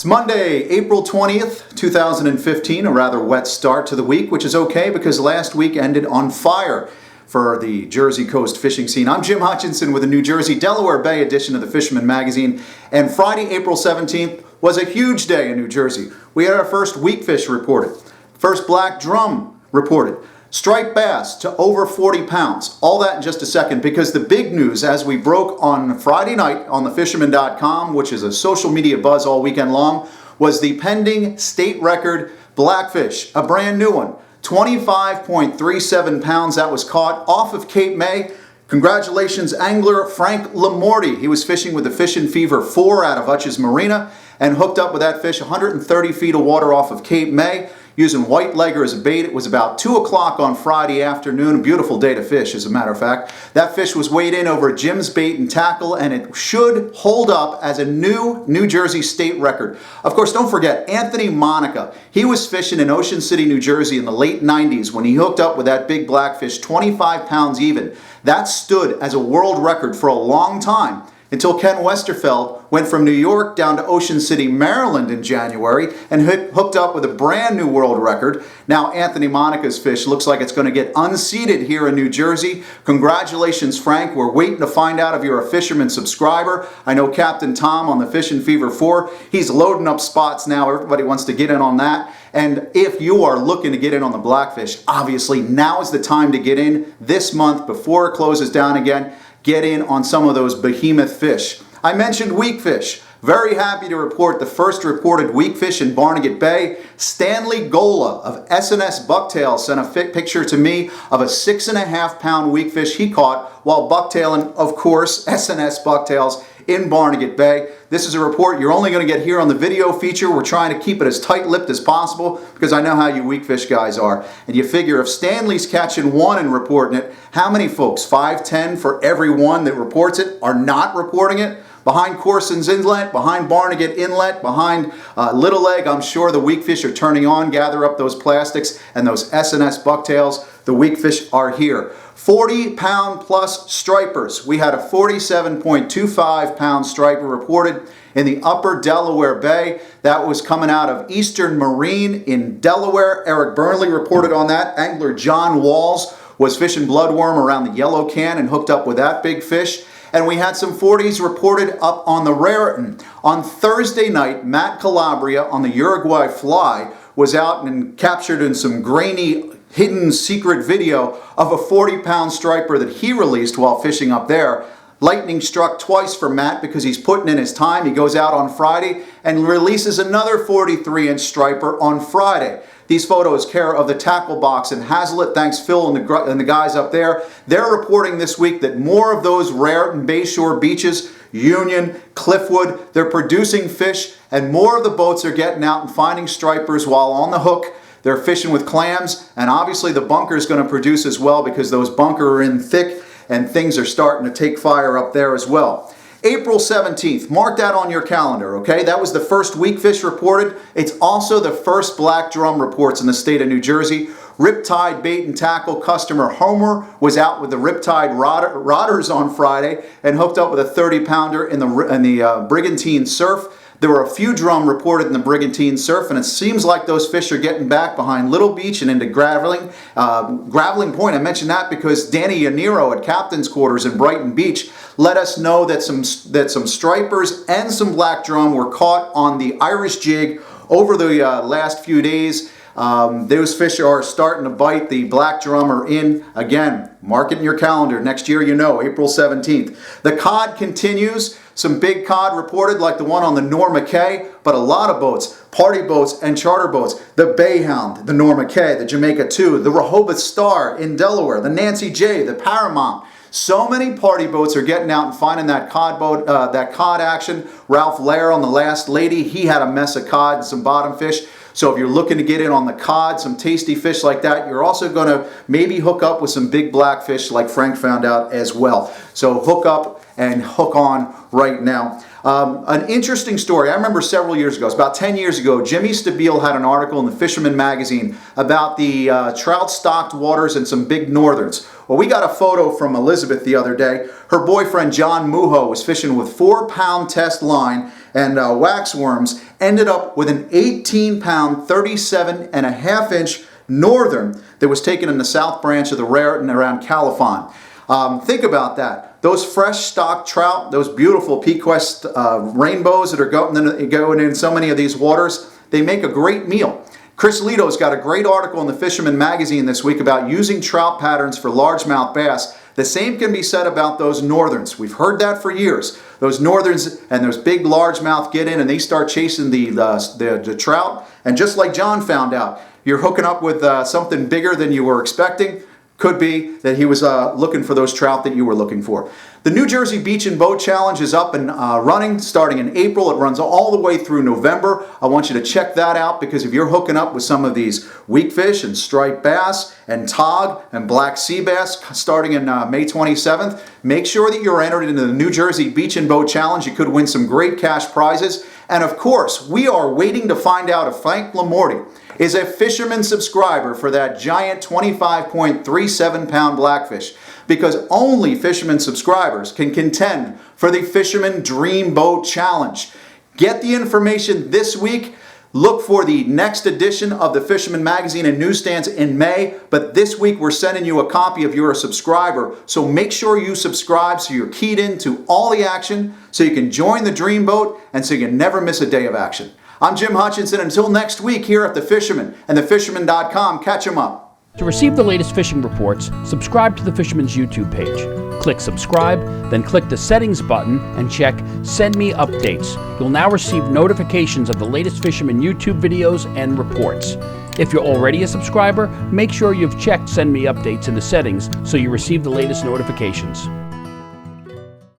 It's Monday, April 20th, 2015, a rather wet start to the week, which is okay because last week ended on fire for the Jersey Coast fishing scene. I'm Jim Hutchinson with a New Jersey, Delaware Bay edition of the Fisherman magazine, and Friday, April 17th was a huge day in New Jersey. We had our first weakfish reported, first black drum reported, striped bass to over 40 pounds. All that in just a second, because the big news as we broke on Friday night on the fisherman.com, which is a social media buzz all weekend long, was the pending state record Blackfish, a brand new one. 25.37 pounds that was caught off of Cape May. Congratulations, angler Frank Lamorte. He was fishing with the Fishin Fever IV out of Utsch's Marina and hooked up with that fish 130 feet of water off of Cape May using white legger as a bait. It was about 2 o'clock on Friday afternoon. A beautiful day to fish, as a matter of fact. That fish was weighed in over Jim's Bait and Tackle, and it should hold up as a new New Jersey state record. Of course, don't forget, Anthony Monica. He was fishing in Ocean City, New Jersey in the late 90s when he hooked up with that big blackfish, 25 pounds even. That stood as a world record for a long time, until Ken Westerfeld went from New York down to Ocean City, Maryland in January and hooked up with a brand new world record. Now Anthony Monica's fish looks like it's going to get unseated here in New Jersey. Congratulations, Frank. We're waiting to find out if you're a Fisherman subscriber. I know Captain Tom on the Fishin Fever IV, he's loading up spots now. Everybody wants to get in on that. And if you are looking to get in on the Blackfish, obviously now is the time to get in this month before it closes down again. Get in on some of those behemoth fish. I mentioned weakfish. Very happy to report the first reported weakfish in Barnegat Bay. Stanley Gola of S&S Bucktails sent a picture to me of a 6.5 pound weakfish he caught while bucktailing, of course, S&S Bucktails in Barnegat Bay. This is a report you're only going to get here on the video feature. We're trying to keep it as tight-lipped as possible because I know how you weakfish guys are. And you figure if Stanley's catching one and reporting it, how many folks, 5, 10 for every one that reports it, are not reporting it? Behind Corson's Inlet, behind Barnegat Inlet, behind Little Egg, I'm sure the weakfish are turning on. Gather up those plastics and those S&S bucktails. The weakfish are here. 40-pound plus stripers. We had a 47.25 pound striper reported in the upper Delaware Bay. That was coming out of Eastern Marine in Delaware. Eric Burnley reported on that. Angler John Walls was fishing bloodworm around the Yellow Can and hooked up with that big fish. And we had some 40s reported up on the Raritan. On Thursday night, Matt Calabria on the Uruguay Fly was out and captured in some grainy, hidden secret video of a 40-pound striper that he released while fishing up there. Lightning struck twice for Matt because he's putting in his time. He goes out on Friday and releases another 43-inch striper on Friday. These photos care of the tackle box in Haslett. Thanks, Phil and the guys up there. They're reporting this week that more of those Raritan Bay shore beaches, Union, Cliffwood, they're producing fish, and more of the boats are getting out and finding stripers while on the hook. They're fishing with clams, and obviously the bunker is going to produce as well because those bunker are in thick and things are starting to take fire up there as well. April 17th, mark that on your calendar, okay? That was the first weakfish reported. It's also the first black drum reports in the state of New Jersey. Riptide Bait and Tackle customer Homer was out with the Riptide Rodders on Friday and hooked up with a 30-pounder in the Brigantine Surf. There were a few drum reported in the Brigantine Surf, and it seems like those fish are getting back behind Little Beach and into Graveling. Graveling Point, I mentioned that because Danny Yaniro at Captain's Quarters in Brighton Beach let us know that some stripers and some black drum were caught on the Irish jig over the last few days. Those fish are starting to bite. The black drum are in. Again, mark it in your calendar. Next year, you know, April 17th. The cod continues. Some big cod reported like the one on the Norma Cay, but a lot of boats, party boats and charter boats. The Bayhound, the Norma Cay, the Jamaica 2, the Rehoboth Star in Delaware, the Nancy J, the Paramount. So many party boats are getting out and finding that cod boat, that cod action. Ralph Lair on the Last Lady, he had a mess of cod and some bottom fish. So if you're looking to get in on the cod, some tasty fish like that, you're also going to maybe hook up with some big blackfish like Frank found out as well. So hook up and hook on right now. An interesting story. I remember several years ago, it's about 10 years ago, Jimmy Stabile had an article in the Fisherman magazine about the trout-stocked waters and some big northerns. Well, we got a photo from Elizabeth the other day. Her boyfriend, John Muho, was fishing with 4-pound test line and wax worms, ended up with an 18-pound, 37.5-inch northern that was taken in the south branch of the Raritan around Califon. Think about that. Those fresh stock trout, those beautiful Pequest rainbows that are going in so many of these waters, they make a great meal. Chris Lito's got a great article in the Fisherman magazine this week about using trout patterns for largemouth bass. The same can be said about those northerns. We've heard that for years. Those northerns and those big largemouth get in and they start chasing the trout. And just like John found out, you're hooking up with something bigger than you were expecting. Could be that he was looking for those trout that you were looking for. The New Jersey Beach and Boat Challenge is up and running starting in April. It runs all the way through November. I want you to check that out because if you're hooking up with some of these weakfish and striped bass and tog and black sea bass starting in May 27th, make sure that you're entered into the New Jersey Beach and Boat Challenge. You could win some great cash prizes. And of course, we are waiting to find out if Frank Lamorte is a Fisherman subscriber for that giant 25.37-pound blackfish, because only Fisherman subscribers can contend for the Fisherman Dream Boat Challenge. Get the information this week. Look for the next edition of the Fisherman magazine and newsstands in May, but this week we're sending you a copy if you're a subscriber, so make sure you subscribe so you're keyed into all the action, so you can join the Dream Boat, and so you never miss a day of action. I'm Jim Hutchinson. Until next week here at The Fisherman and thefisherman.com. Catch 'em up. To receive the latest fishing reports, subscribe to the Fisherman's YouTube page. Click subscribe, then click the settings button and check Send Me Updates. You'll now receive notifications of the latest Fisherman YouTube videos and reports. If you're already a subscriber, make sure you've checked Send Me Updates in the settings so you receive the latest notifications.